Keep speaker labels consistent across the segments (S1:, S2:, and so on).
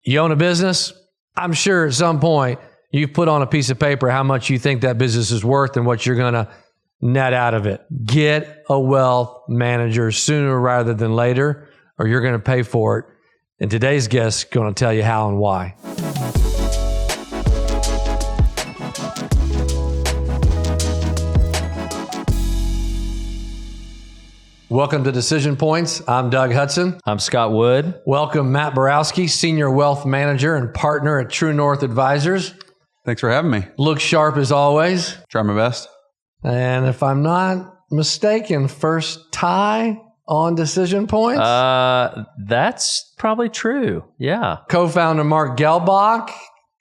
S1: You own a business? I'm sure at some point you've put on a piece of paper how much you think that business is worth and what you're going to net out of it. Get a wealth manager sooner rather than later, or you're going to pay for it. And today's guest is going to tell you how and why. Welcome to Decision Points. I'm Doug Hudson.
S2: I'm Scott Wood.
S1: Welcome, Matt Borowski, Senior Wealth Manager and Partner at True North Advisors.
S3: Thanks for having me.
S1: Look sharp as always.
S3: Try my best.
S1: And if I'm not mistaken, first tie on Decision Points?
S2: That's probably true. Yeah.
S1: Co-founder Mark Gelbach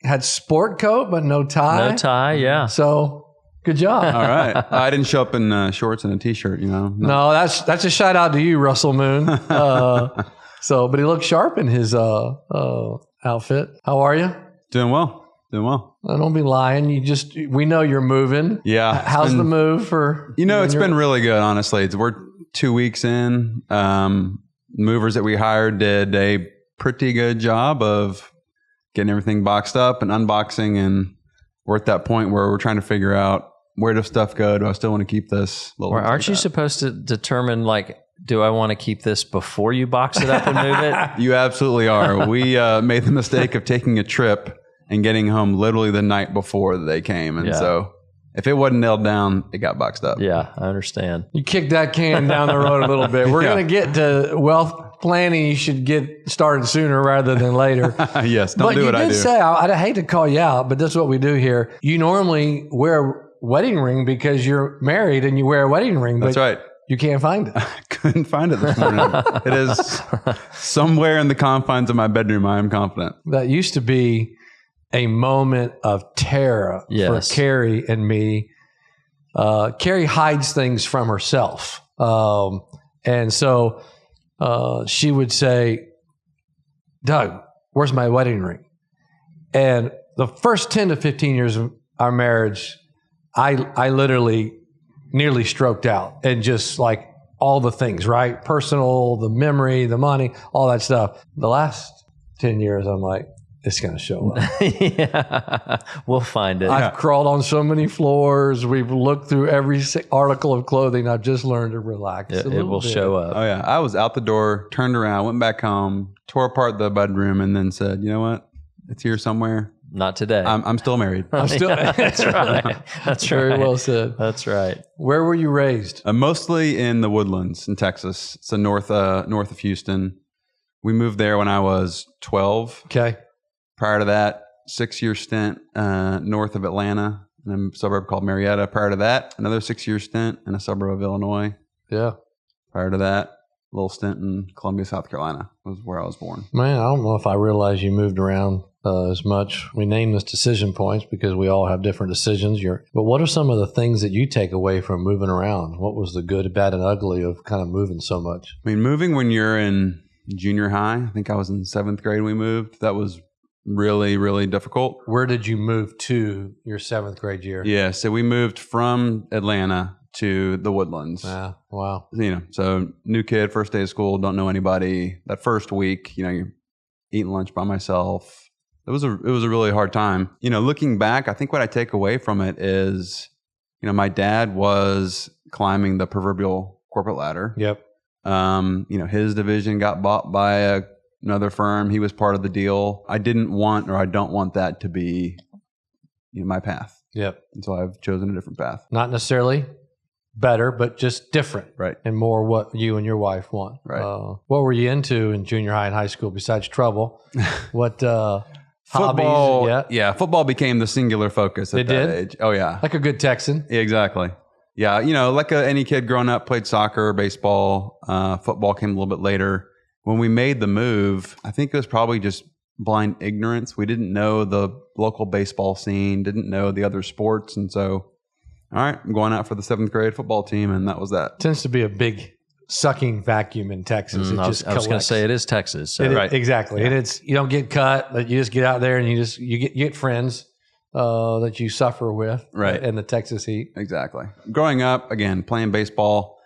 S1: had sport coat, but no tie.
S2: No tie, yeah.
S1: So... good job.
S3: All right. I didn't show up in shorts and a t-shirt, you know.
S1: No, that's a shout out to you, Russell Moon. But he looked sharp in his outfit. How are you?
S3: Doing well.
S1: Don't be lying. We know you're moving.
S3: Yeah.
S1: How's the move for?
S3: It's been really good, honestly. We're 2 weeks in. Movers that we hired did a pretty good job of getting everything boxed up and unboxing, and we're at that point where we're trying to figure out, where does stuff go? Do I still want to keep this?
S2: Aren't you supposed to determine, do I want to keep this before you box it up and move it?
S3: You absolutely are. We made the mistake of taking a trip and getting home literally the night before they came. And so if it wasn't nailed down, it got boxed up.
S2: Yeah, I understand.
S1: You kicked that can down the road a little bit. We're going to get to wealth planning. You should get started sooner rather than later.
S3: Yes, don't do what I do.
S1: But you did say, I hate to call you out, but that's what we do here. You normally wear a wedding ring because you're married and you wear a wedding ring. But
S3: that's right.
S1: You can't find it.
S3: I couldn't find it this morning. It is somewhere in the confines of my bedroom, I am confident.
S1: That used to be a moment of terror for Carrie and me. Carrie hides things from herself. And so she would say, Doug, where's my wedding ring? And the first 10 to 15 years of our marriage, I literally nearly stroked out, and just like all the things, right? Personal, the memory, the money, all that stuff. The last 10 years, I'm like, it's going to show up.
S2: Yeah, we'll find it.
S1: I've crawled on so many floors. We've looked through every article of clothing. I've just learned to relax.
S2: It will show up.
S3: Oh, yeah. I was out the door, turned around, went back home, tore apart the bedroom, and then said, you know what? It's here somewhere.
S2: Not today.
S3: I'm still married.
S1: That's right.
S2: That's
S1: very
S2: right.
S1: well said.
S2: That's right.
S1: Where were you raised?
S3: Mostly in the Woodlands in Texas. So north of Houston. We moved there when I was 12.
S1: Okay.
S3: Prior to that, 6-year stint north of Atlanta in a suburb called Marietta. Prior to that, another 6-year stint in a suburb of Illinois.
S1: Yeah.
S3: Prior to that, a little stint in Columbia, South Carolina was where I was born.
S1: Man, I don't know if I realized you moved around as much. We name this Decision Points because we all have different decisions. But what are some of the things that you take away from moving around? What was the good, bad, and ugly of kind of moving so much?
S3: I mean, moving when you're in junior high, I think I was in 7th grade when we moved. That was really, really difficult.
S1: Where did you move to your 7th grade year?
S3: Yeah, so we moved from Atlanta to the Woodlands.
S1: Yeah, wow.
S3: So new kid, first day of school, don't know anybody. That first week, you're eating lunch by myself. It was a really hard time. Looking back, I think what I take away from it is, my dad was climbing the proverbial corporate ladder.
S1: Yep.
S3: His division got bought by another firm. He was part of the deal. I don't want that to be my path.
S1: Yep.
S3: And so I've chosen a different path.
S1: Not necessarily better, but just different.
S3: Right.
S1: And more what you and your wife want.
S3: Right.
S1: What were you into in junior high and high school besides trouble? What
S3: football?
S1: Hobbies?
S3: Yeah. Football became the singular focus at that age. Oh, yeah.
S1: Like a good Texan.
S3: Yeah, exactly. Yeah. Like any kid growing up, played soccer, baseball. Football came a little bit later. When we made the move, I think it was probably just blind ignorance. We didn't know the local baseball scene, didn't know the other sports. And so, all right, I'm going out for the 7th grade football team. And that was that.
S1: It tends to be a big sucking vacuum in Texas.
S2: I was going to say it is Texas. So.
S1: Right. Exactly. Yeah. And you don't get cut, but you just get out there and you get friends that you suffer with.
S3: Right.
S1: In the Texas heat.
S3: Exactly. Growing up, again, playing baseball,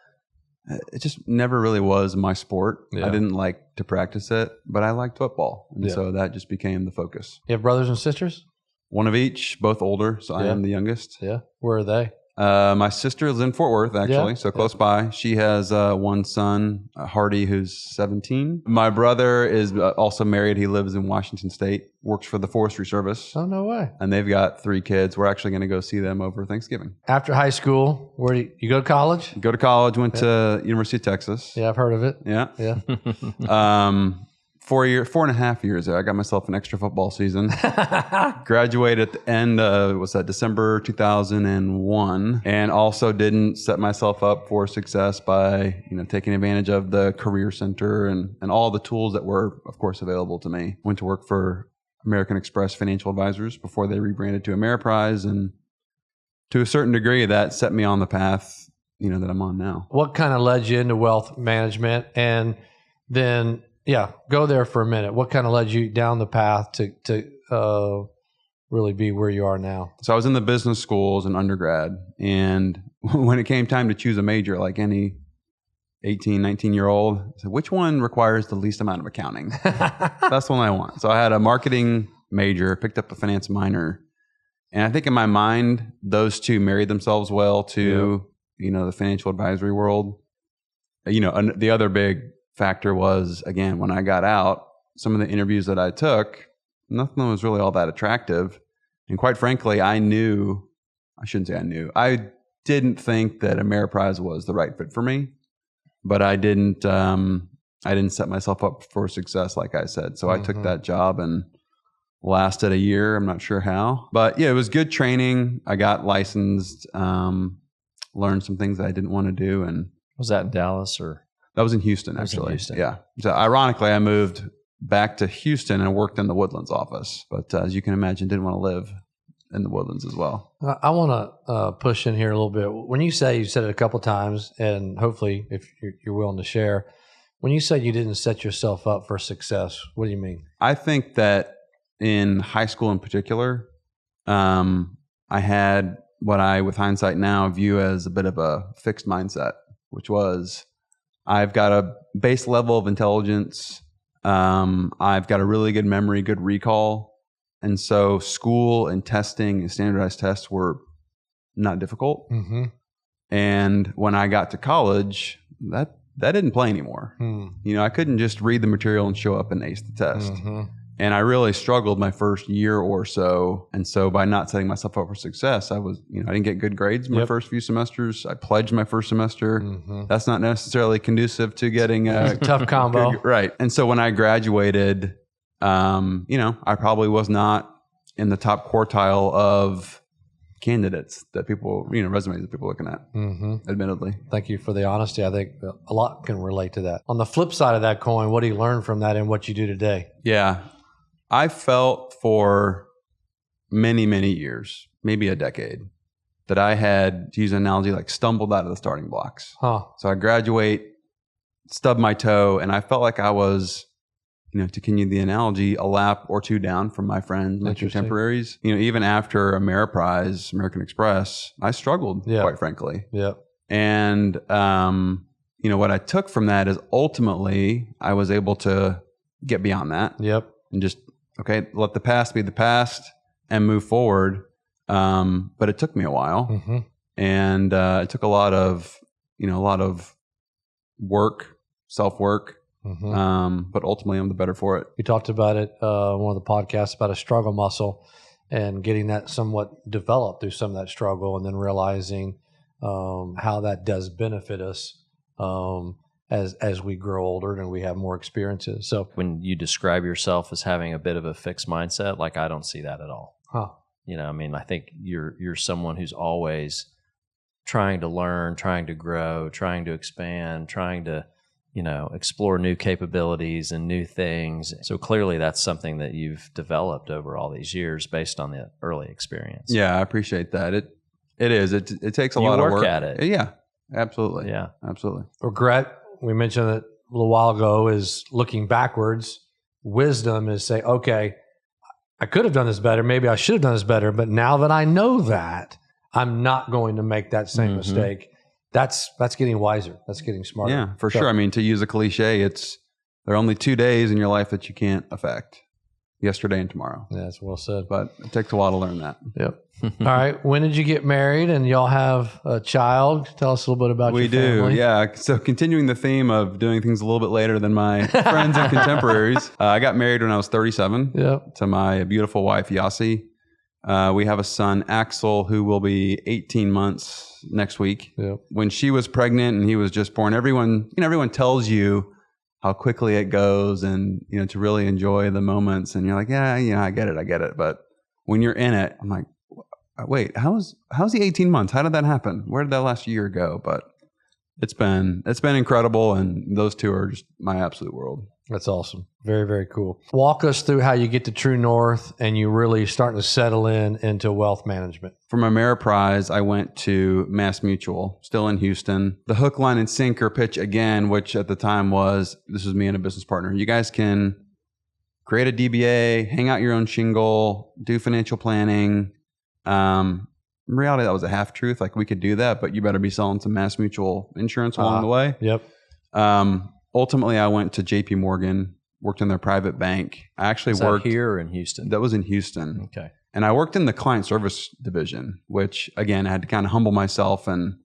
S3: it just never really was my sport.
S1: Yeah.
S3: I didn't like to practice it, but I liked football. And so that just became the focus.
S1: You have brothers and sisters?
S3: One of each, both older. So I am the youngest.
S1: Yeah. Where are they?
S3: My sister lives in Fort Worth, actually, so close by. She has one son, Hardy, who's 17. My brother is also married. He lives in Washington State, works for the Forestry Service.
S1: Oh, no way.
S3: And they've got 3 kids. We're actually going to go see them over Thanksgiving.
S1: After high school, where do you go to college?
S3: Go to college, went to University of Texas.
S1: Yeah, I've heard of it.
S3: Yeah.
S1: Yeah.
S3: 4.5 years there. I got myself an extra football season. Graduated at the end of, December 2001, and also didn't set myself up for success by, taking advantage of the career center and all the tools that were, of course, available to me. Went to work for American Express Financial Advisors before they rebranded to Ameriprise, and to a certain degree, that set me on the path, that I'm on now.
S1: What kind of led you into wealth management, and then? Yeah, go there for a minute. What kind of led you down the path to really be where you are now?
S3: So I was in the business schools in undergrad, and when it came time to choose a major, like any 18, 19-year-old, I said, which one requires the least amount of accounting? That's the one I want. So I had a marketing major, picked up a finance minor, and I think in my mind, those two married themselves well to, the financial advisory world. The other big factor was, again, when I got out, some of the interviews that I took, nothing was really all that attractive. And quite frankly, I didn't think that Ameriprise was the right fit for me, but I didn't set myself up for success, like I said. So I took that job and lasted a year. I'm not sure how, but yeah, it was good training. I got licensed, learned some things that I didn't want to do. And
S2: was that in Dallas or?
S3: That was in Houston, actually. Yeah. So ironically, I moved back to Houston and worked in the Woodlands office. But as you can imagine, didn't want to live in the Woodlands as well.
S1: I want to push in here a little bit. When you said it a couple times, and hopefully if you're willing to share, when you say you didn't set yourself up for success, what do you mean?
S3: I think that in high school in particular, I had what I, with hindsight now, view as a bit of a fixed mindset, which was, I've got a base level of intelligence. I've got a really good memory, good recall. And so school and testing and standardized tests were not difficult. Mm-hmm. And when I got to college, that didn't play anymore. I couldn't just read the material and show up and ace the test. Mm-hmm. And I really struggled my first year or so. And so by not setting myself up for success, I didn't get good grades my first few semesters. I pledged my first semester. Mm-hmm. That's not necessarily conducive to getting a
S1: tough combo.
S3: Right. And so when I graduated, I probably was not in the top quartile of candidates that people, resumes that people are looking at, admittedly.
S1: Thank you for the honesty. I think a lot can relate to that. On the flip side of that coin, what do you learn from that and what you do today?
S3: Yeah. I felt for many, many years, maybe a decade, that I had, to use an analogy, like stumbled out of the starting blocks. So I graduate, stub my toe, and I felt like I was, to continue the analogy, a lap or two down from my friends, my contemporaries. Even after Ameriprise, American Express, I struggled, quite frankly.
S1: Yep.
S3: And, what I took from that is ultimately I was able to get beyond that.
S1: Yep.
S3: And just, okay, let the past be the past and move forward. But it took me a while, and it took a lot of work, self-work. But ultimately, I'm the better for it.
S1: We talked about it one of the podcasts about a struggle muscle and getting that somewhat developed through some of that struggle, and then realizing how that does benefit us as we grow older and we have more experiences. So
S2: when you describe yourself as having a bit of a fixed mindset, like I don't see that at all. I think you're someone who's always trying to learn, trying to grow, trying to expand, trying to, explore new capabilities and new things. So clearly that's something that you've developed over all these years based on the early experience.
S3: Yeah, I appreciate that. It is. It takes a lot of work.
S2: You work at it.
S3: Yeah, absolutely.
S2: Yeah.
S3: Absolutely.
S1: Regret, we mentioned it a little while ago, is looking backwards. Wisdom is say, okay, I could have done this better. Maybe I should have done this better. But now that I know that, I'm not going to make that same mistake. that's getting wiser. That's getting smarter.
S3: Yeah, for sure. I mean, to use a cliche, there are only 2 days in your life that you can't affect. Yesterday and tomorrow.
S1: Yeah, that's well said.
S3: But it takes a while to learn that.
S1: Yep. All right. When did you get married and y'all have a child? Tell us a little bit about your family.
S3: We do, yeah. So continuing the theme of doing things a little bit later than my friends and contemporaries, I got married when I was 37 to my beautiful wife, Yasi. We have a son, Axel, who will be 18 months next week.
S1: Yep.
S3: When she was pregnant and he was just born, everyone tells you how quickly it goes and, to really enjoy the moments. And you're like, yeah, I get it. But when you're in it, I'm like, wait, how's the 18 months? How did that happen? Where did that last year go? But it's been incredible. And those two are just my absolute world.
S1: That's awesome. Very, very cool. Walk us through how you get to True North and you really starting to settle into wealth management.
S3: For my Ameriprise, I went to Mass Mutual, still in Houston. The hook, line, and sinker pitch again, which at the time this was me and a business partner. You guys can create a DBA, hang out your own shingle, do financial planning. In reality, that was a half truth. Like we could do that, but you better be selling some Mass Mutual insurance along the way.
S1: Yep.
S3: Ultimately, I went to JP Morgan, worked in their private bank. I actually worked
S2: here or in Houston.
S3: That was in Houston.
S2: Okay.
S3: And I worked in the client service division, which again, I had to kind of humble myself, and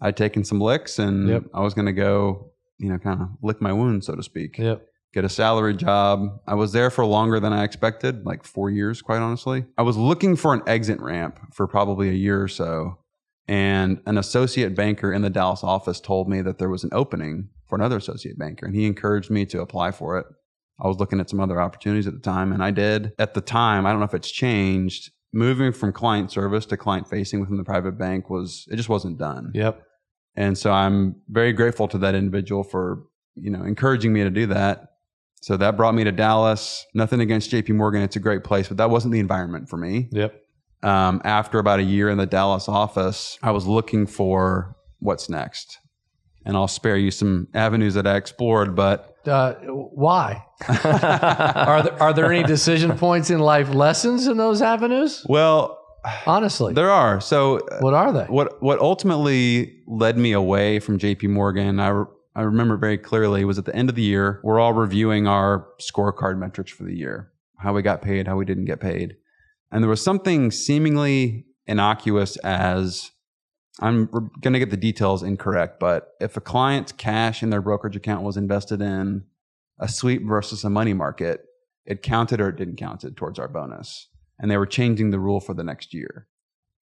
S3: I'd taken some licks and I was going to go, kind of lick my wounds, so to speak.
S1: Yep.
S3: Get a salary job. I was there for longer than I expected, like 4 years, quite honestly. I was looking for an exit ramp for probably a year or so. And an associate banker in the Dallas office told me that there was an opening for another associate banker, and he encouraged me to apply for it. I was looking at some other opportunities at the time, and I did. At the time, I don't know if it's changed, moving from client service to client facing within the private bank it just wasn't done.
S1: Yep.
S3: And so I'm very grateful to that individual for, encouraging me to do that. So that brought me to Dallas. Nothing against JP Morgan. It's a great place, but that wasn't the environment for me.
S1: Yep.
S3: After about a year in the Dallas office, I was looking for what's next. And I'll spare you some avenues that I explored, but
S1: why? Are there any decision points in life lessons in those avenues?
S3: Well,
S1: honestly,
S3: there are. So
S1: what are they?
S3: What ultimately led me away from JP Morgan, I remember very clearly, was at the end of the year. We're all reviewing our scorecard metrics for the year, how we got paid, how we didn't get paid. And there was something seemingly innocuous as, I'm going to get the details incorrect, but if a client's cash in their brokerage account was invested in a sweep versus a money market, it counted or it didn't count it towards our bonus. And they were changing the rule for the next year.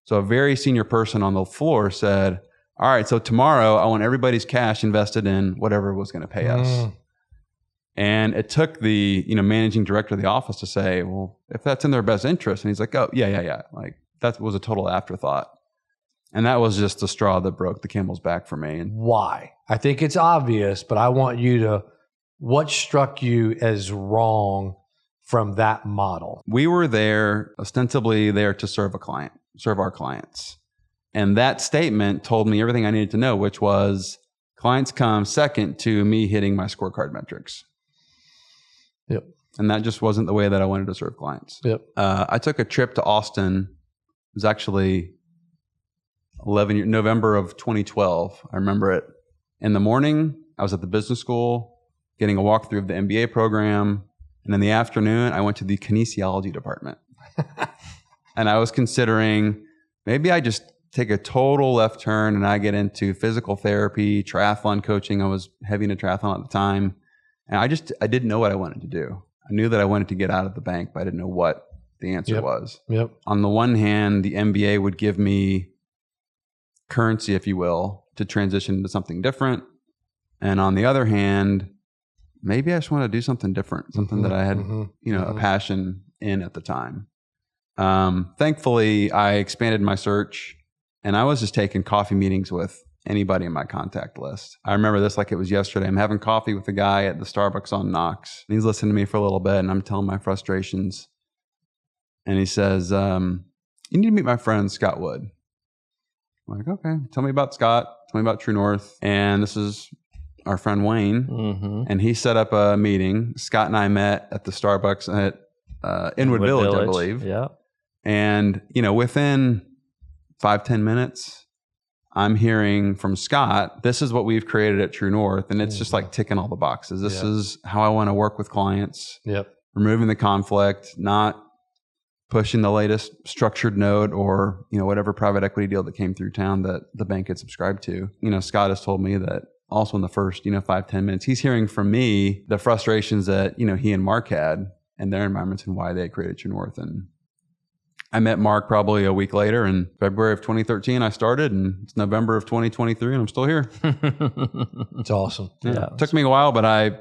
S3: So a very senior person on the floor said, all right, so tomorrow I want everybody's cash invested in whatever was going to pay us. And it took the managing director of the office to say, well, if that's in their best interest. And he's like, oh, yeah. Like that was a total afterthought. And that was just the straw that broke the camel's back for me.
S1: Why? I think it's obvious, but I want you to, what struck you as wrong from that model?
S3: We were ostensibly there to serve our clients. And that statement told me everything I needed to know, which was clients come second to me hitting my scorecard metrics.
S1: Yep.
S3: And that just wasn't the way that I wanted to serve clients.
S1: Yep.
S3: I took a trip to Austin. It was actually November of 2012. I remember it. In the morning, I was at the business school getting a walkthrough of the MBA program. And in the afternoon, I went to the kinesiology department. And I was considering, maybe I just take a total left turn and I get into physical therapy, triathlon coaching. I was heavy into triathlon at the time. And I didn't know what I wanted to do. I knew that I wanted to get out of the bank, but I didn't know what the answer was.
S1: Yep.
S3: On the one hand, the MBA would give me currency, if you will, to transition to something different. And on the other hand, maybe I just want to do something different, something that I had, a passion in at the time. Thankfully, I expanded my search and I was just taking coffee meetings with anybody in my contact list. I remember this like it was yesterday. I'm having coffee with a guy at the Starbucks on Knox. And he's listening to me for a little bit and I'm telling my frustrations. And he says, you need to meet my friend, Scott Wood. I'm like, okay, tell me about Scott. Tell me about True North. And this is our friend Wayne. And he set up a meeting. Scott and I met at the Starbucks at Inwood Village, I believe.
S2: Yeah.
S3: And, within 5-10 minutes, I'm hearing from Scott, this is what we've created at True North. And it's just like ticking all the boxes. This is how I want to work with clients.
S1: Yep.
S3: Removing the conflict, not pushing the latest structured note or, whatever private equity deal that came through town that the bank had subscribed to. Scott has told me that also in the first, 5-10 minutes, he's hearing from me the frustrations that, he and Mark had in their environments and why they created True North. And I met Mark probably a week later in February of 2013. I started, and it's November of 2023, and I'm still here.
S1: It's awesome.
S3: Yeah. It took me a while, but I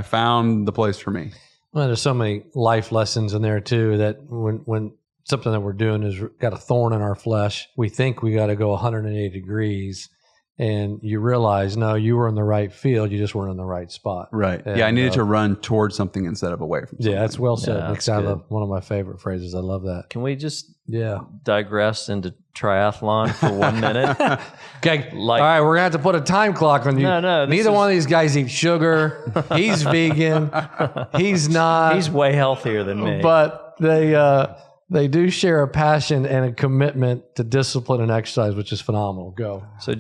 S3: found the place for me.
S1: Well, there's so many life lessons in there too, that when something that we're doing has got a thorn in our flesh, we think we got to go 180 degrees. And you realize, no, you were in the right field. You just weren't in the right spot.
S3: Right. And, I needed to run towards something instead of away from something.
S1: Yeah, that's well said. Yeah, that's one of my favorite phrases. I love that.
S2: Can we just digress into triathlon for 1 minute?
S1: Okay. All right, we're going to have to put a time clock on you.
S2: No.
S1: Neither one of these guys eat sugar. He's vegan. He's not.
S2: He's way healthier than me.
S1: But they do share a passion and a commitment to discipline and exercise, which is phenomenal. Go.
S2: So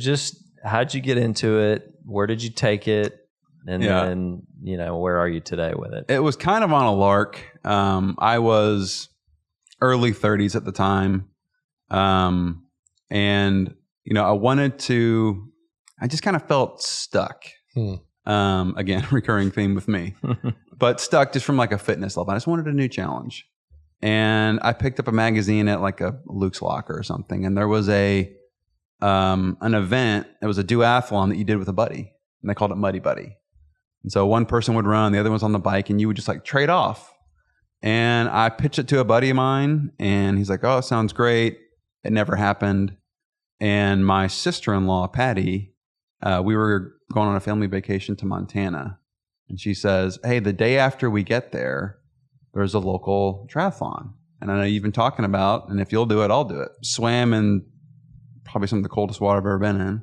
S2: how'd you get into it? Where did you take it? And then, where are you today with it?
S3: It was kind of on a lark. I was early 30s at the time. And, I just kind of felt stuck. Again, recurring theme with me, but stuck just from like a fitness level. I just wanted a new challenge. And I picked up a magazine at like a Luke's Locker or something. And there was an event. It was a duathlon that you did with a buddy, and they called it Muddy Buddy. And so one person would run, the other one's on the bike, and you would just like trade off. And I pitched it to a buddy of mine, and he's like, "Oh, it sounds great." It never happened. And my sister-in-law, Patty, we were going on a family vacation to Montana, and she says, "Hey, the day after we get there's a local triathlon. And I know you've been talking about, and if you'll do it, I'll do it." Swam in probably some of the coldest water I've ever been in,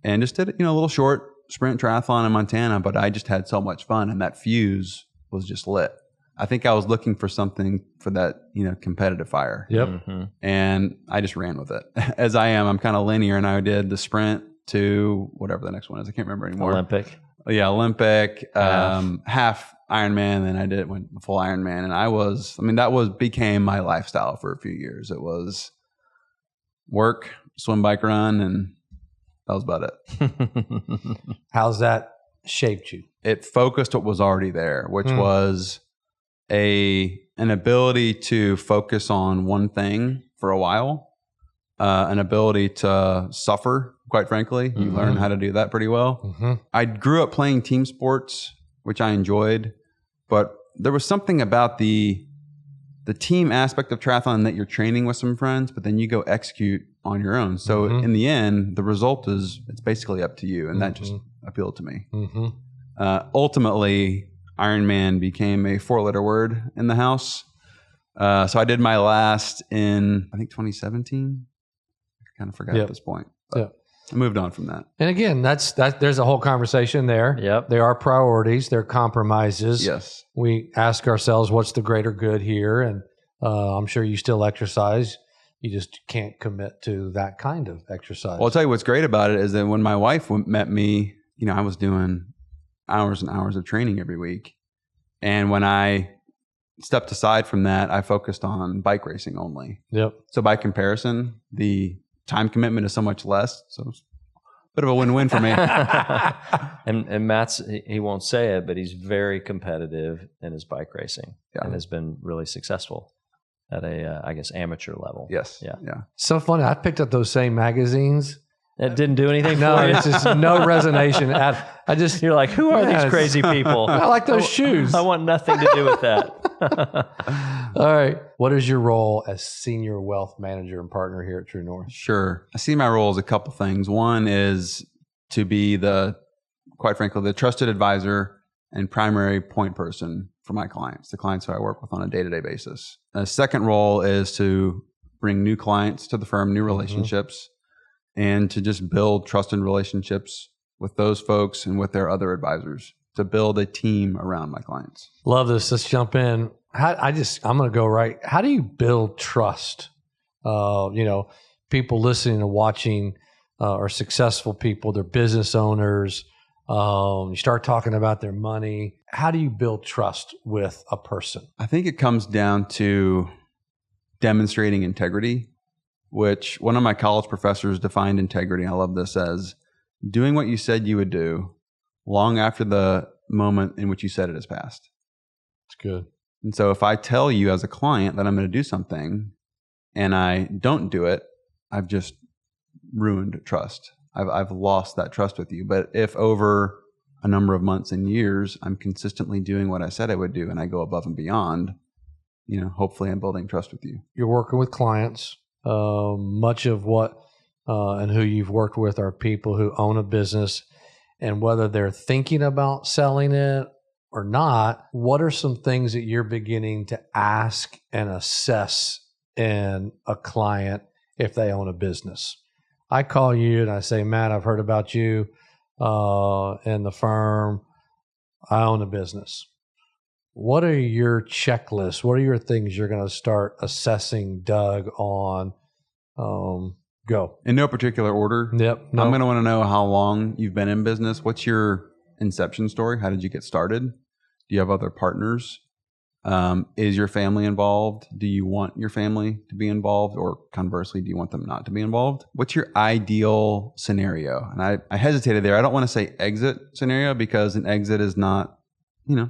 S3: and just did, a little short sprint triathlon in Montana. But I just had so much fun, and that fuse was just lit. I think I was looking for something for that, competitive fire.
S1: Yep.
S2: Mm-hmm.
S3: And I just ran with it. As I am, I'm kind of linear, and I did the sprint to whatever the next one is. I can't remember anymore.
S2: Olympic.
S3: Yeah, Olympic, half Ironman, then I went full Ironman, and that became my lifestyle for a few years. It was work, swim, bike, run, and that was about it.
S1: How's that shaped you?
S3: It focused what was already there, which was an ability to focus on one thing for a while, an ability to suffer. Quite frankly, you learn how to do that pretty well.
S1: Mm-hmm.
S3: I grew up playing team sports, which I enjoyed, but there was something about the team aspect of triathlon that you're training with some friends, but then you go execute on your own. So in the end, the result it's basically up to you, and that just appealed to me. Ultimately, Ironman became a 4-letter word in the house. So I did my last in, I think, 2017. I kind of forgot at this point. I moved on from that.
S1: And again, there's a whole conversation there.
S2: Yep.
S1: There are priorities, there are compromises.
S3: Yes.
S1: We ask ourselves, what's the greater good here? And I'm sure you still exercise. You just can't commit to that kind of exercise.
S3: Well, I'll tell you what's great about it is that when my wife met me, I was doing hours and hours of training every week. And when I stepped aside from that, I focused on bike racing only.
S1: Yep.
S3: So by comparison, the time commitment is so much less. So it's a bit of a win-win for me.
S2: And Matt's, he won't say it, but he's very competitive in his bike racing and has been really successful at a, I guess, amateur level.
S3: Yes.
S2: Yeah.
S1: So funny. I picked up those same magazines.
S2: It didn't do anything
S1: No,
S2: for you?
S1: it's just no resonation.
S2: You're like, who are these crazy people?
S1: I like those shoes.
S2: I want nothing to do with that.
S1: All right. What is your role as senior wealth manager and partner here at True North?
S3: Sure. I see my role as a couple things. One is to be quite frankly, the trusted advisor and primary point person for my clients, the clients who I work with on a day-to-day basis. The second role is to bring new clients to the firm, new relationships, and to just build trusted relationships with those folks and with their other advisors, to build a team around my clients.
S1: Love this. Let's jump in. I'm going to go right. How do you build trust? People listening and watching are successful people, they're business owners. You start talking about their money. How do you build trust with a person?
S3: I think it comes down to demonstrating integrity, which one of my college professors defined integrity. I love this as doing what you said you would do long after the moment in which you said it has passed.
S1: It's good.
S3: And so if I tell you as a client that I'm going to do something and I don't do it, I've just ruined trust. I've lost that trust with you. But if over a number of months and years, I'm consistently doing what I said I would do and I go above and beyond, hopefully I'm building trust with you.
S1: You're working with clients. Much of what and who you've worked with are people who own a business, and whether they're thinking about selling it or not, what are some things that you're beginning to ask and assess in a client if they own a business? I call you and I say, Matt, I've heard about you and the firm. I own a business. What are your checklists? What are your things you're going to start assessing Doug on? Go.
S3: In no particular order.
S1: Yep. No.
S3: I'm going to want to know how long you've been in business. What's your inception story? How did you get started? Do you have other partners? Is your family involved? Do you want your family to be involved? Or conversely, do you want them not to be involved? What's your ideal scenario? And I hesitated there. I don't want to say exit scenario because an exit is not,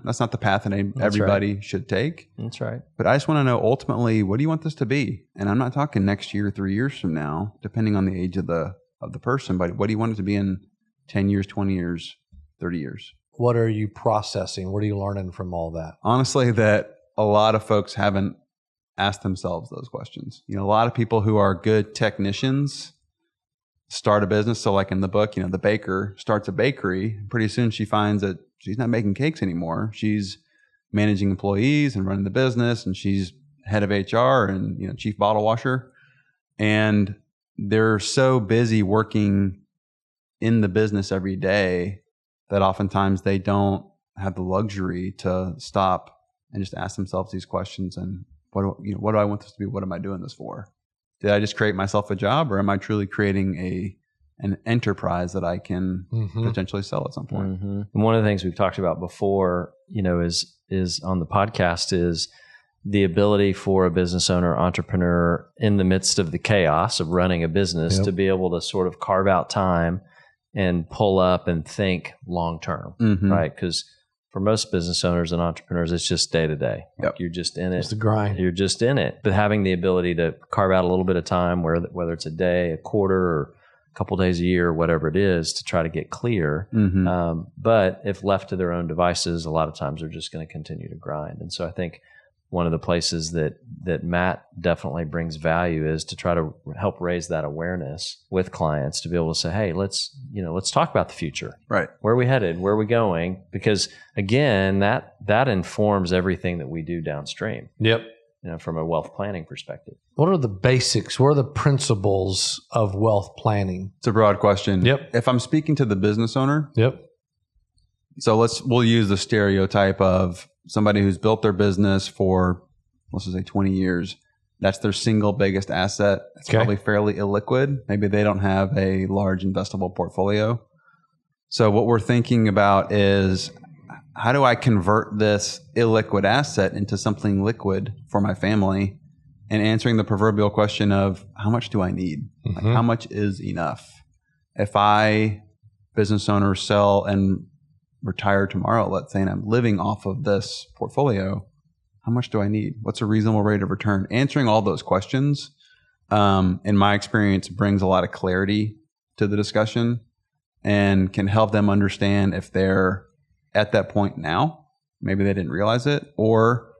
S3: that's not the path that everybody should take.
S2: That's right.
S3: But I just want to know ultimately, what do you want this to be? And I'm not talking next year, 3 years from now, depending on the age of the person, but what do you want it to be in 10 years, 20 years, 30 years?
S1: What are you processing? What are you learning from all that?
S3: Honestly, that a lot of folks haven't asked themselves those questions. A lot of people who are good technicians start a business. So like in the book, the baker starts a bakery. Pretty soon she finds that she's not making cakes anymore. She's managing employees and running the business, and she's head of HR and chief bottle washer. And they're so busy working in the business every day that oftentimes they don't have the luxury to stop and just ask themselves these questions. And what do I want this to be? What am I doing this for? Did I just create myself a job, or am I truly creating an enterprise that I can potentially sell at some point?
S2: And one of the things we've talked about before, is on the podcast is the ability for a business owner, entrepreneur in the midst of the chaos of running a business to be able to sort of carve out time and pull up and think long term, right? Because for most business owners and entrepreneurs, it's just day to day. You're just in it.
S1: It's the grind.
S2: You're just in it. But having the ability to carve out a little bit of time, whether it's a day, a quarter, or a couple days a year, whatever it is, to try to get clear. But if left to their own devices, a lot of times they're just going to continue to grind. And so I think one of the places that Matt definitely brings value is to try to help raise that awareness with clients to be able to say, hey, let's talk about the future.
S3: Right.
S2: Where are we headed? Where are we going? Because again, that informs everything that we do downstream.
S1: Yep.
S2: From a wealth planning perspective.
S1: What are the basics? What are the principles of wealth planning?
S3: It's a broad question.
S1: Yep.
S3: If I'm speaking to the business owner.
S1: Yep.
S3: So we'll use the stereotype of somebody who's built their business for, let's just say 20 years. That's their single biggest asset. It's probably fairly illiquid. Maybe they don't have a large investable portfolio. So what we're thinking about is, how do I convert this illiquid asset into something liquid for my family? And answering the proverbial question of, how much do I need? Like, how much is enough? If I, business owner, sell and retire tomorrow, let's say, and I'm living off of this portfolio, how much do I need? What's a reasonable rate of return? Answering all those questions, in my experience, brings a lot of clarity to the discussion and can help them understand if they're at that point now, maybe they didn't realize it, or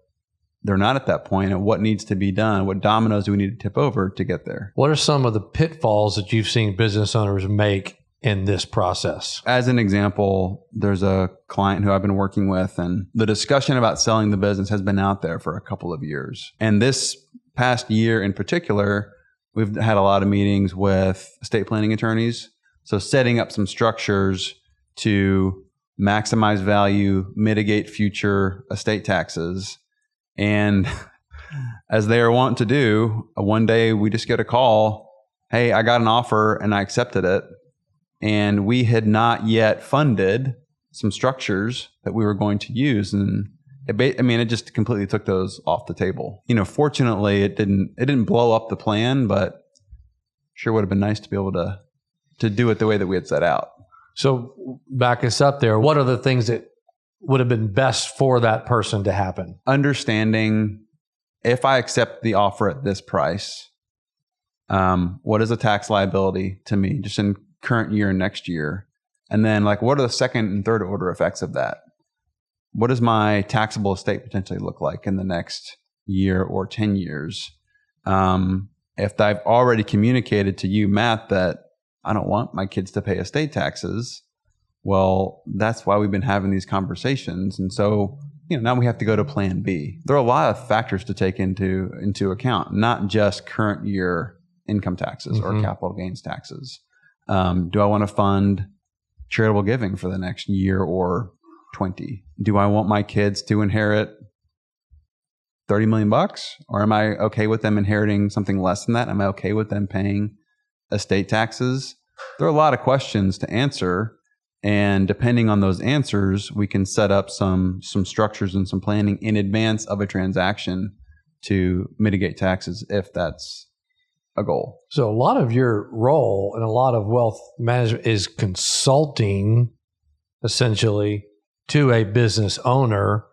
S3: they're not at that point, and what needs to be done, what dominoes do we need to tip over to get there?
S1: What are some of the pitfalls that you've seen business owners make in this process?
S3: As an example, there's a client who I've been working with, and the discussion about selling the business has been out there for a couple of years. And this past year in particular, we've had a lot of meetings with estate planning attorneys. So setting up some structures to maximize value, mitigate future estate taxes. And as they are wont to do, one day we just get a call hey, I got an offer and I accepted it. And we had not yet funded some structures that we were going to use. And it just completely took those off the table. Fortunately, it didn't blow up the plan, but sure would have been nice to be able to do it the way that we had set out.
S1: So back us up there. What are the things that would have been best for that person to happen?
S3: Understanding, if I accept the offer at this price, what is the tax liability to me just in current year and next year? And then what are the second and third order effects of that? What does my taxable estate potentially look like in the next year or 10 years? If I've already communicated to you, Matt, that I don't want my kids to pay estate taxes, well, that's why we've been having these conversations. And so, now we have to go to plan B. There are a lot of factors to take into account, not just current year income taxes or capital gains taxes. Do I want to fund charitable giving for the next year or 20? Do I want my kids to inherit $30 million? Or am I okay with them inheriting something less than that? Am I okay with them paying estate taxes? There are a lot of questions to answer. And depending on those answers, we can set up some structures and some planning in advance of a transaction to mitigate taxes if that's a goal.
S1: So a lot of your role and a lot of wealth management is consulting essentially to a business owner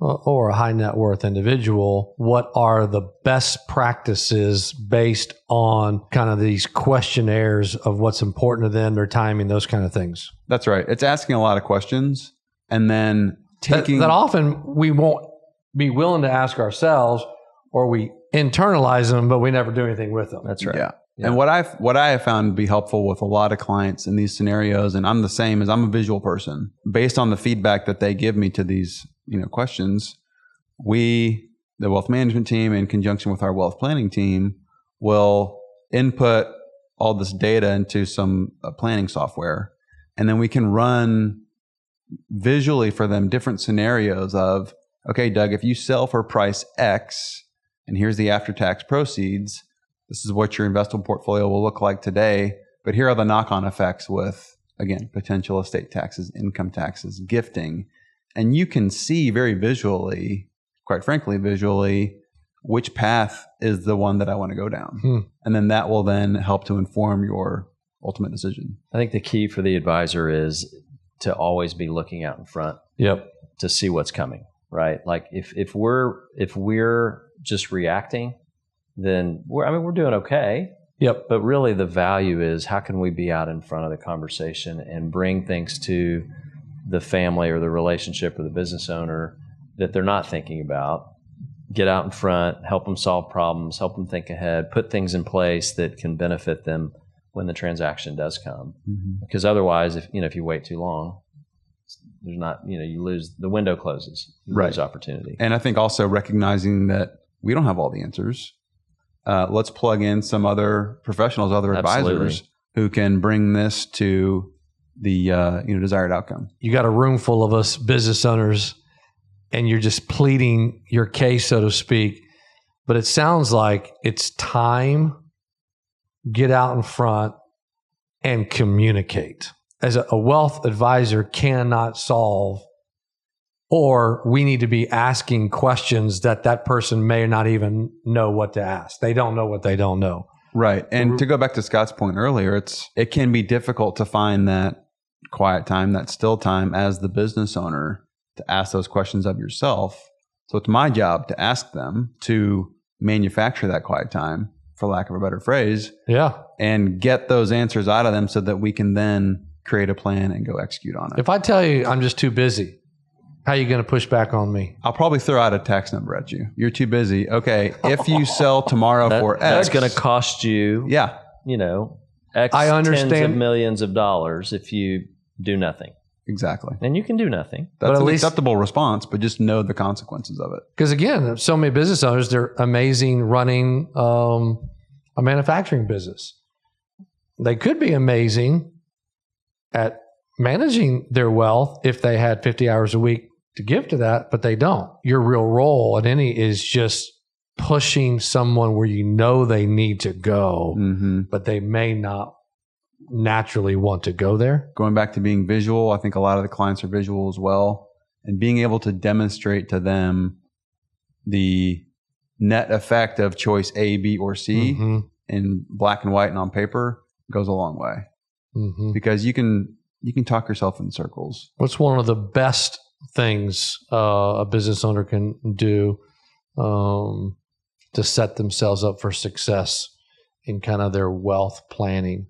S1: or a high net worth individual. What are the best practices based on kind of these questionnaires of what's important to them, their timing, those kind of things?
S3: That's right. It's asking a lot of questions and then taking
S1: that often we won't be willing to ask ourselves, or we internalize them, but we never do anything with them.
S2: That's right.
S3: Yeah. And what I have found to be helpful with a lot of clients in these scenarios, and I'm the same, as I'm a visual person, based on the feedback that they give me to these questions, we, the wealth management team, in conjunction with our wealth planning team, will input all this data into some planning software, and then we can run visually for them different scenarios of, okay, Doug, if you sell for price X, and here's the after-tax proceeds, this is what your investment portfolio will look like today, but here are the knock-on effects with, again, potential estate taxes, income taxes, gifting. And you can see very visually, quite frankly, which path is the one that I want to go down. And then that will then help to inform your ultimate decision.
S2: I think the key for the advisor is to always be looking out in front.
S1: Yep.
S2: To see what's coming, right? Like if we're just reacting, then we're doing okay.
S1: Yep.
S2: But really the value is, how can we be out in front of the conversation and bring things to the family or the relationship or the business owner that they're not thinking about? Get out in front, help them solve problems, help them think ahead, put things in place that can benefit them when the transaction does come. Because otherwise, if you wait too long, there's not, you lose, the window closes, you lose opportunity.
S3: And I think also recognizing that we don't have all the answers. Let's plug in some other professionals, other advisors who can bring this to the desired outcome.
S1: You got a room full of us business owners, and you're just pleading your case, so to speak. But it sounds like it's time. Get out in front and communicate. As a wealth advisor cannot solve, or we need to be asking questions that person may not even know what to ask. They don't know what they don't know.
S3: Right. And to go back to Scott's point earlier, it can be difficult to find that quiet time, that still time as the business owner to ask those questions of yourself. So it's my job to ask them to manufacture that quiet time, for lack of a better phrase.
S1: Yeah.
S3: And get those answers out of them so that we can then create a plan and go execute on it.
S1: If I tell you I'm just too busy, how are you going to push back on me?
S3: I'll probably throw out a tax number at you. You're too busy. Okay. If you sell tomorrow for X.
S2: That's going to cost you, X
S1: I understand.
S2: tens of millions of dollars if you do nothing.
S3: Exactly.
S2: And you can do nothing.
S3: That's an acceptable response, but just know the consequences of it.
S1: Because again, so many business owners, they're amazing running a manufacturing business. They could be amazing at managing their wealth if they had 50 hours a week to give to that, but they don't. Your real role at any is just pushing someone where you know they need to go, but they may not naturally want to go there.
S3: Going back to being visual, I think a lot of the clients are visual as well. And being able to demonstrate to them the net effect of choice A, B, or C in black and white and on paper goes a long way. Because you can talk yourself in circles.
S1: What's one of the best things a business owner can do to set themselves up for success in kind of their wealth planning?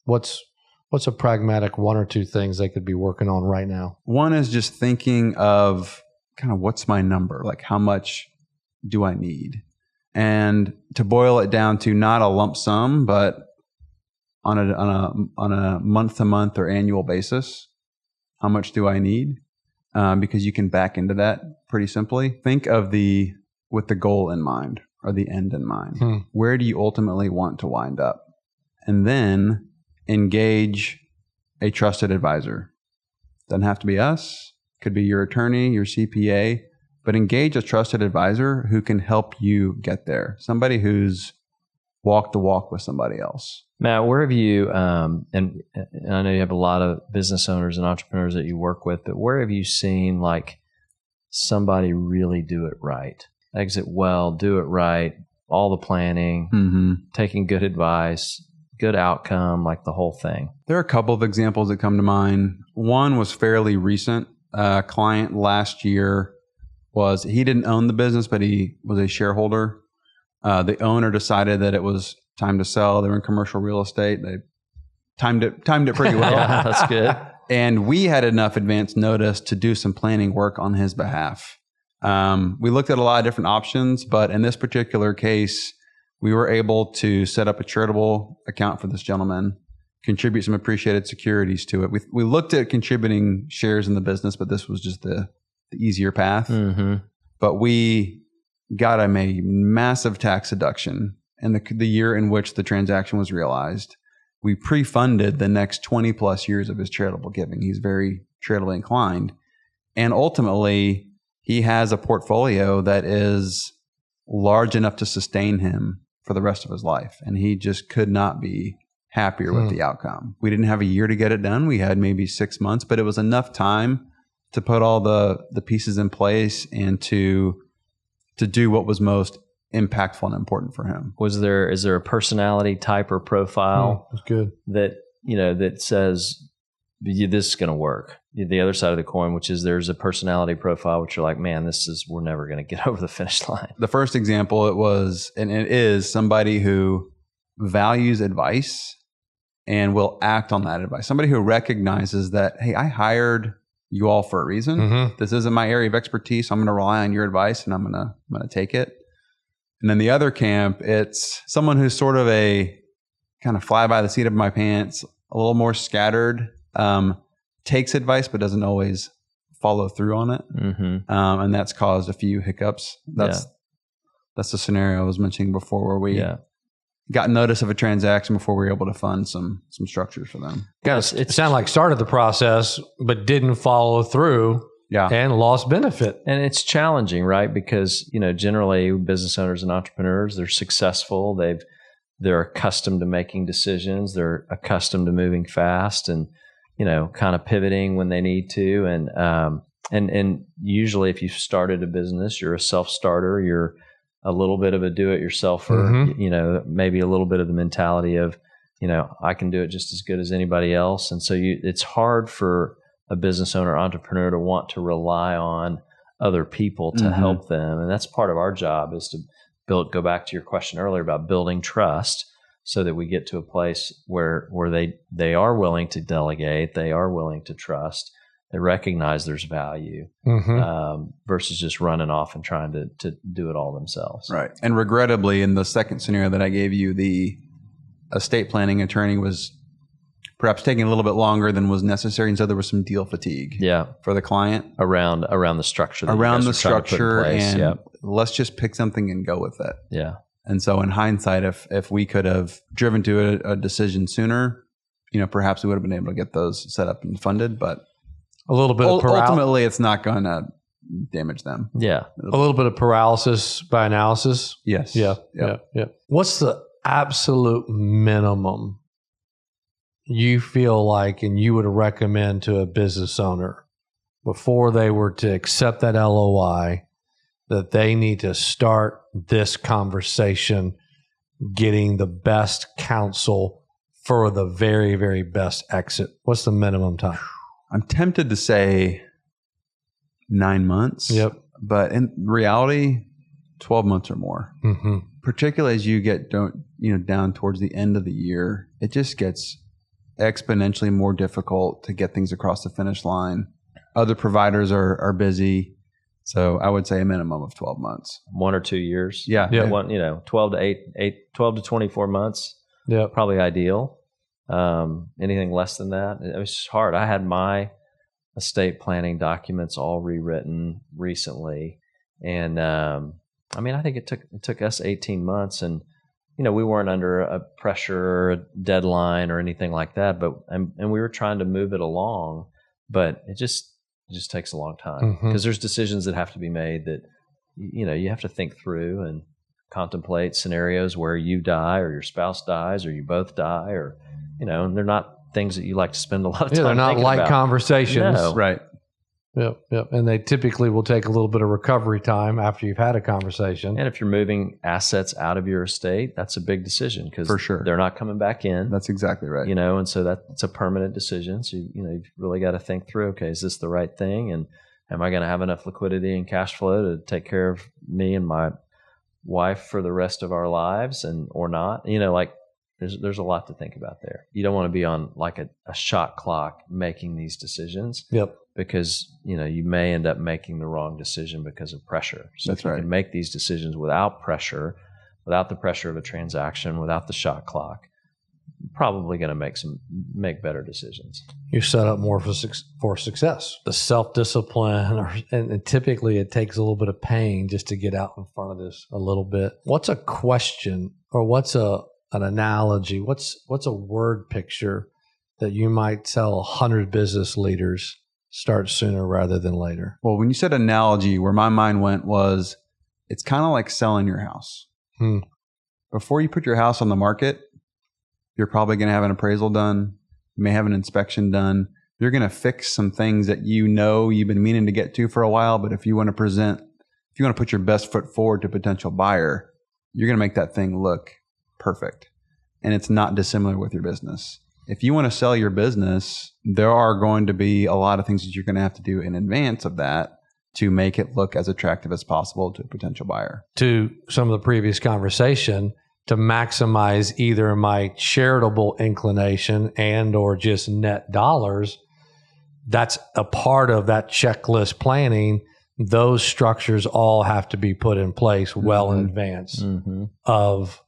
S1: What's a pragmatic one or two things they could be working on right now?
S3: One is just thinking of kind of what's my number? Like, how much do I need? And to boil it down to not a lump sum, but on a month to month or annual basis, how much do I need? Because you can back into that pretty simply. Think of with the goal in mind or the end in mind. Where do you ultimately want to wind up? And then engage a trusted advisor. Doesn't have to be us. Could be your attorney, your CPA, but engage a trusted advisor who can help you get there. Somebody who's walked the walk with somebody else.
S2: Matt, where have you, and I know you have a lot of business owners and entrepreneurs that you work with, but where have you seen like somebody really do it right? Exit well, do it right, all the planning, taking good advice, good outcome, like the whole thing?
S3: There are a couple of examples that come to mind. One was fairly recent. A client last year he didn't own the business, but he was a shareholder. The owner decided that it was time to sell. They were in commercial real estate. They timed it pretty well.
S2: Yeah, that's good.
S3: And we had enough advance notice to do some planning work on his behalf. We looked at a lot of different options, but in this particular case, we were able to set up a charitable account for this gentleman, contribute some appreciated securities to it. We looked at contributing shares in the business, but this was just the easier path. But we got him a massive tax deduction in the year in which the transaction was realized. We pre-funded the next 20 plus years of his charitable giving. He's very charitably inclined. And ultimately, he has a portfolio that is large enough to sustain him for the rest of his life. And he just could not be happier with the outcome. We didn't have a year to get it done. We had maybe 6 months, but it was enough time to put all the pieces in place and to do what was most impactful and important for him.
S2: Is there a personality type or profile
S1: that's good
S2: that says this is going to work? The other side of the coin, which is there's a personality profile which you're like, man, we're never going to get over the finish line.
S3: The first example, it is somebody who values advice and will act on that advice. Somebody who recognizes that, hey, I hired you all for a reason. This isn't my area of expertise. So I'm going to rely on your advice and I'm going to take it. And then the other camp, it's someone who's sort of a kind of fly by the seat of my pants, a little more scattered, takes advice, but doesn't always follow through on it. And that's caused a few hiccups. That's the scenario I was mentioning before where we got notice of a transaction before we were able to fund some structures for them.
S1: It sounded like started the process, but didn't follow through. And lost benefit.
S2: And it's challenging, right? Because, generally business owners and entrepreneurs, they're successful. They're accustomed to making decisions. They're accustomed to moving fast and, kind of pivoting when they need to. And usually if you've started a business, you're a self-starter, you're a little bit of a do-it-yourselfer, maybe a little bit of the mentality of, I can do it just as good as anybody else. And so it's hard for a business owner, entrepreneur to want to rely on other people to help them. And that's part of our job is to go back to your question earlier about building trust so that we get to a place where they are willing to delegate, they are willing to trust, they recognize there's value versus just running off and trying to do it all themselves.
S3: Right. And regrettably, in the second scenario that I gave you, the estate planning attorney was perhaps taking a little bit longer than was necessary. And so there was some deal fatigue for the client.
S2: Around the structure.
S3: Around the structure. And let's just pick something and go with it.
S2: Yeah.
S3: And so in hindsight, if we could have driven to a decision sooner, perhaps we would have been able to get those set up and funded. But
S1: a little bit of
S3: ultimately, it's not going to damage them.
S2: Yeah.
S1: A little bit of paralysis by analysis.
S3: Yes.
S1: Yeah.
S3: Yep.
S1: Yeah. What's the absolute minimum you feel like and you would recommend to a business owner before they were to accept that LOI that they need to start this conversation getting the best counsel for the very, very best exit? What's the minimum time?
S3: I'm tempted to say 9 months.
S1: Yep.
S3: But in reality, 12 months or more.
S1: Mm-hmm.
S3: Particularly as you get down towards the end of the year, it just gets exponentially more difficult to get things across the finish line. Other providers are busy. So I would say a minimum of 12 months.
S2: 1 or 2 years.
S3: Yeah.
S1: Yeah.
S2: 12 to 24 months.
S1: Yeah.
S2: Probably ideal. Anything less than that, it was just hard. I had my estate planning documents all rewritten recently. And I think it took us 18 months, and we weren't under a pressure or a deadline or anything like that, but and we were trying to move it along, but it just takes a long time because there's decisions that have to be made that you have to think through and contemplate scenarios where you die or your spouse dies or you both die, or and they're not things that you like to spend a lot of time.
S1: Yeah, they're not light conversations.
S2: No.
S3: Right.
S1: Yep. And they typically will take a little bit of recovery time after you've had a conversation.
S2: And if you're moving assets out of your estate, that's a big decision because
S3: for sure
S2: they're not coming back in.
S3: That's exactly right.
S2: And so that's a permanent decision. So you've really got to think through, okay, is this the right thing? And am I going to have enough liquidity and cash flow to take care of me and my wife for the rest of our lives or not? There's a lot to think about there. You don't want to be on like a shot clock making these decisions.
S1: Yep.
S2: Because you may end up making the wrong decision because of pressure. So
S3: That's
S2: if you
S3: right.
S2: can make these decisions without pressure, without the pressure of a transaction, without the shot clock, you're probably going to make better decisions.
S1: You set up more for success. The self-discipline, and typically it takes a little bit of pain just to get out in front of this a little bit. What's a question or what's an analogy? What's a word picture that you might tell 100 business leaders start sooner rather than later?
S3: Well, when you said analogy, where my mind went was it's kind of like selling your house. Before you put your house on the market, you're probably going to have an appraisal done. You may have an inspection done. You're going to fix some things that you've been meaning to get to for a while. But if you want to put your best foot forward to a potential buyer, you're going to make that thing look perfect. And it's not dissimilar with your business. If you want to sell your business, there are going to be a lot of things that you're going to have to do in advance of that to make it look as attractive as possible to a potential buyer.
S1: To some of the previous conversation, to maximize either my charitable inclination and or just net dollars, that's a part of that checklist planning. Those structures all have to be put in place well in advance of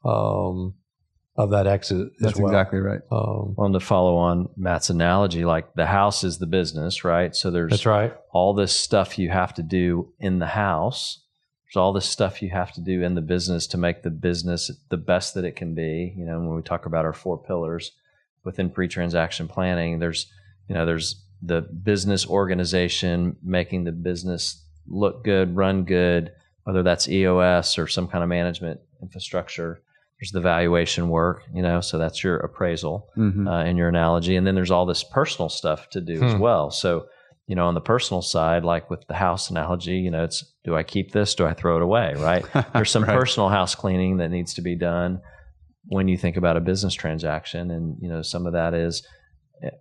S1: that exit.
S3: That's exactly right.
S2: To follow on Matt's analogy, like the house is the business, right? So there's all this stuff you have to do in the house. There's all this stuff you have to do in the business to make the business the best that it can be. When we talk about our 4 pillars within pre-transaction planning, there's the business organization, making the business look good, run good, whether that's EOS or some kind of management infrastructure. There's the valuation work, so that's your appraisal in your analogy. And then there's all this personal stuff to do as well. So, on the personal side, like with the house analogy, it's, do I keep this? Do I throw it away? Right. There's some personal house cleaning that needs to be done when you think about a business transaction. And, some of that is,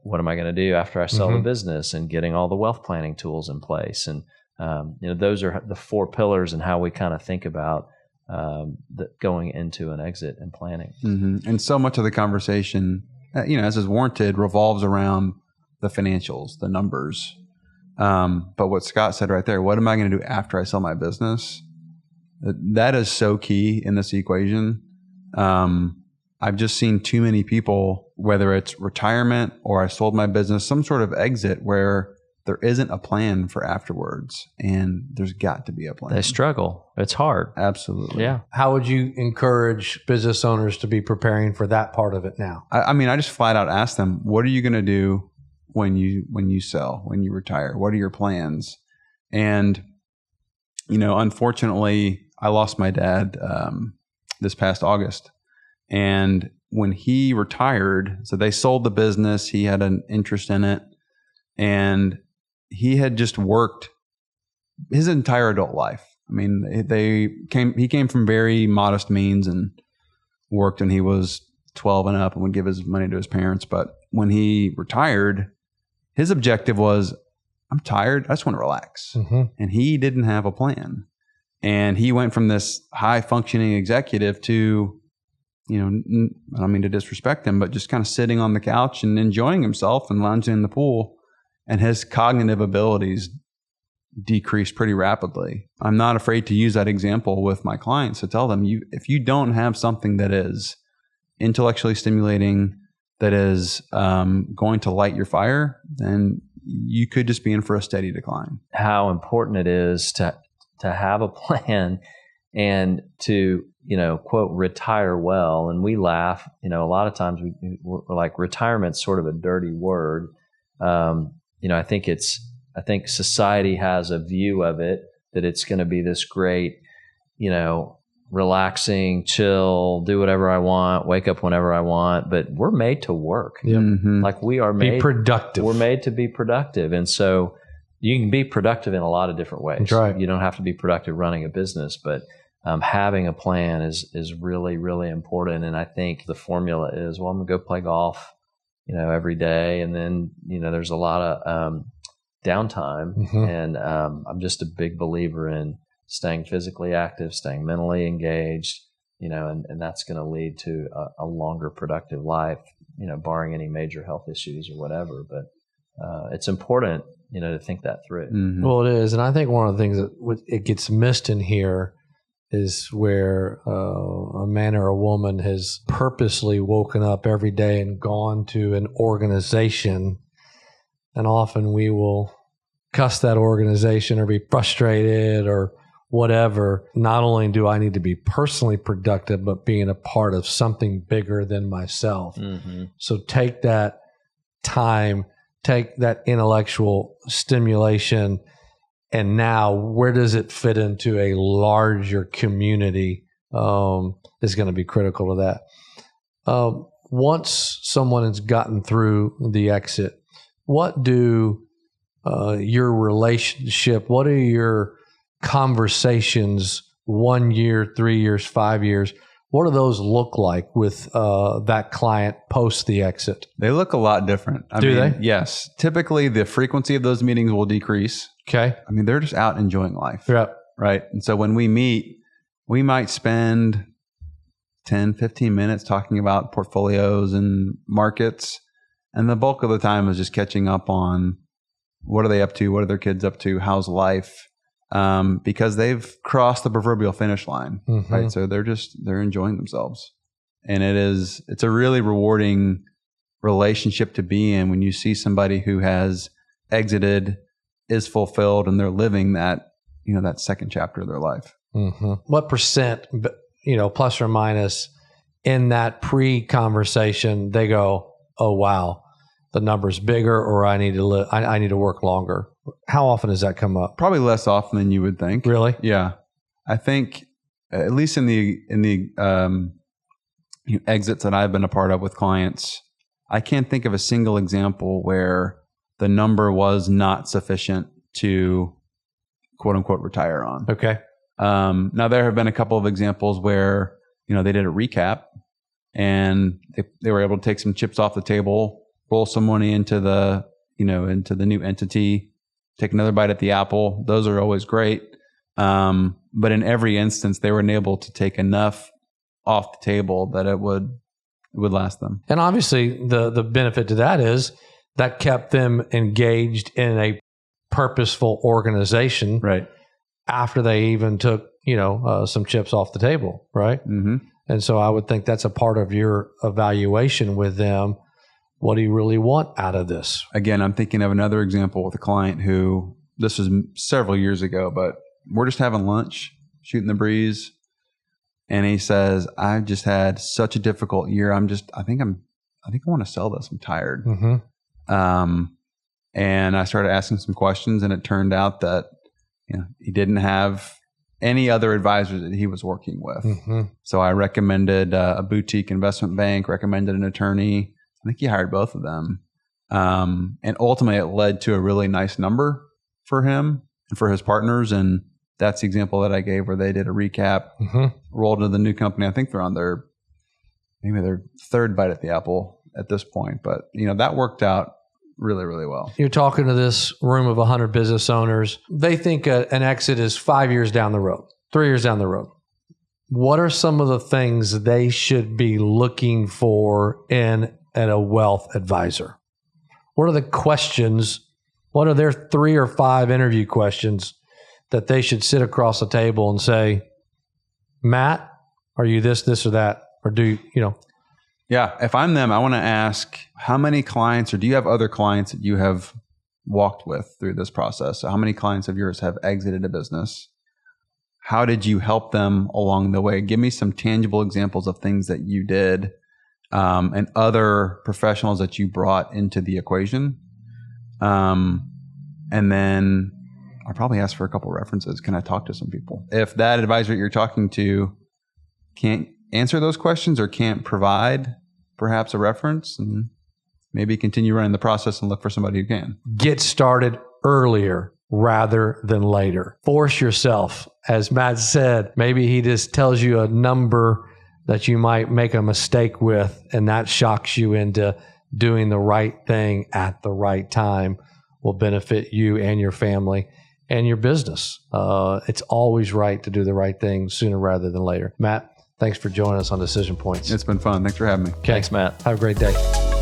S2: what am I going to do after I sell the business, and getting all the wealth planning tools in place. And, those are the 4 pillars and how we kind of think about going into an exit and planning.
S3: And so much of the conversation, as is warranted, revolves around the financials, the numbers. But what Scott said right there, what am I going to do after I sell my business? That is so key in this equation. I've just seen too many people, whether it's retirement or I sold my business, some sort of exit where there isn't a plan for afterwards, and there's got to be a plan.
S2: They struggle. It's hard.
S3: Absolutely.
S2: Yeah.
S1: How would you encourage business owners to be preparing for that part of it now?
S3: I just flat out ask them, what are you going to do when you sell, when you retire? What are your plans? And unfortunately, I lost my dad this past August. And when he retired, so they sold the business, he had an interest in it, and he had just worked his entire adult life. I mean, he came from very modest means and worked when he was 12 and up and would give his money to his parents. But when he retired, his objective was, I'm tired, I just want to relax. Mm-hmm. And he didn't have a plan. And he went from this high functioning executive to, I don't mean to disrespect him, but just kind of sitting on the couch and enjoying himself and lounging in the pool. And his cognitive abilities decreased pretty rapidly. I'm not afraid to use that example with my clients to tell them, if you don't have something that is intellectually stimulating, that is going to light your fire, then you could just be in for a steady decline. How
S2: important it is to have a plan and to, quote, retire well. And we laugh, a lot of times we're like, retirement's sort of a dirty word. I think society has a view of it that it's going to be this great, relaxing, chill, do whatever I want, wake up whenever I want, but we're made to work. Yep. Mm-hmm. Like we are made
S1: be productive.
S2: We're made to be productive. And so you can be productive in a lot of different ways.
S1: That's right.
S2: You don't have to be productive running a business, but having a plan is really, really important. And I think the formula is, I'm going to go play golf, every day. And then, there's a lot of downtime. Mm-hmm. And I'm just a big believer in staying physically active, staying mentally engaged, and that's going to lead to a longer productive life, barring any major health issues or whatever. But it's important, to think that through.
S1: Mm-hmm. Well, it is. And I think one of the things that it gets missed in here is where a man or a woman has purposely woken up every day and gone to an organization. And often we will cuss that organization or be frustrated or whatever. Not only do I need to be personally productive, but being a part of something bigger than myself. Mm-hmm. So take that time, take that intellectual stimulation, and now where does it fit into a larger community is going to be critical to that. Once someone has gotten through the exit, what do your relationship, what are your conversations 1 year, 3 years, 5 years? What do those look like with that client post the exit?
S3: They look a lot different.
S1: Do they?
S3: Yes. Typically, the frequency of those meetings will decrease.
S1: Okay.
S3: They're just out enjoying life.
S1: Yep.
S3: Right. And so when we meet, we might spend 10, 15 minutes talking about portfolios and markets. And the bulk of the time is just catching up on what are they up to? What are their kids up to? How's life? Because they've crossed the proverbial finish line, mm-hmm. right? So they're enjoying themselves. And it's a really rewarding relationship to be in when you see somebody who has exited, is fulfilled, and they're living that, that second chapter of their life.
S1: Mm-hmm. What percent, plus or minus in that pre-conversation, they go, oh, wow, the number's bigger, or I need to work longer. How often does that come up?
S3: Probably less often than you would think.
S1: Really?
S3: Yeah. I think at least in the exits that I've been a part of with clients, I can't think of a single example where the number was not sufficient to quote unquote retire on.
S1: Okay.
S3: Now there have been a couple of examples where, they did a recap and they were able to take some chips off the table, roll some money into the new entity, take another bite at the apple. Those are always great. But in every instance, they were able to take enough off the table that it would last them.
S1: And obviously the benefit to that is that kept them engaged in a purposeful organization.
S3: Right.
S1: After they even took, some chips off the table. Right. Mm-hmm. And so I would think that's a part of your evaluation with them. What do you really want out of this?
S3: Again, I'm thinking of another example with a client who, this was several years ago, but we're just having lunch, shooting the breeze. And he says, I've just had such a difficult year. I think I want to sell this. I'm tired. Mm-hmm. And I started asking some questions, and it turned out that, he didn't have any other advisors that he was working with. So I recommended a boutique investment bank, recommended an attorney. I think he hired both of them. And ultimately it led to a really nice number for him and for his partners. And that's the example that I gave where they did a recap, rolled into the new company. I think they're on maybe their third bite at the apple at this point. But, that worked out really, really well.
S1: You're talking to this room of 100 business owners. They think an exit is 5 years down the road, 3 years down the road. What are some of the things they should be looking for in a wealth advisor? What are the questions? What are their 3 or 5 interview questions that they should sit across the table and say, Matt, are you this, or that? Or do you?
S3: Yeah, if I'm them, I want to ask how many clients, or do you have other clients that you have walked with through this process? So how many clients of yours have exited a business? How did you help them along the way? Give me some tangible examples of things that you did and other professionals that you brought into the equation. And then I'll probably ask for a couple references. Can I talk to some people? If that advisor you're talking to can't answer those questions or can't provide perhaps a reference, and maybe continue running the process and look for somebody who can.
S1: Get started earlier rather than later. Force yourself. As Matt said, maybe he just tells you a number that you might make a mistake with, and that shocks you into doing the right thing at the right time. Will benefit you and your family and your business. It's always right to do the right thing sooner rather than later. Matt, thanks for joining us on Decision Points.
S3: It's been fun. Thanks for having me.
S1: Okay.
S2: Thanks, Matt.
S1: Have a great day.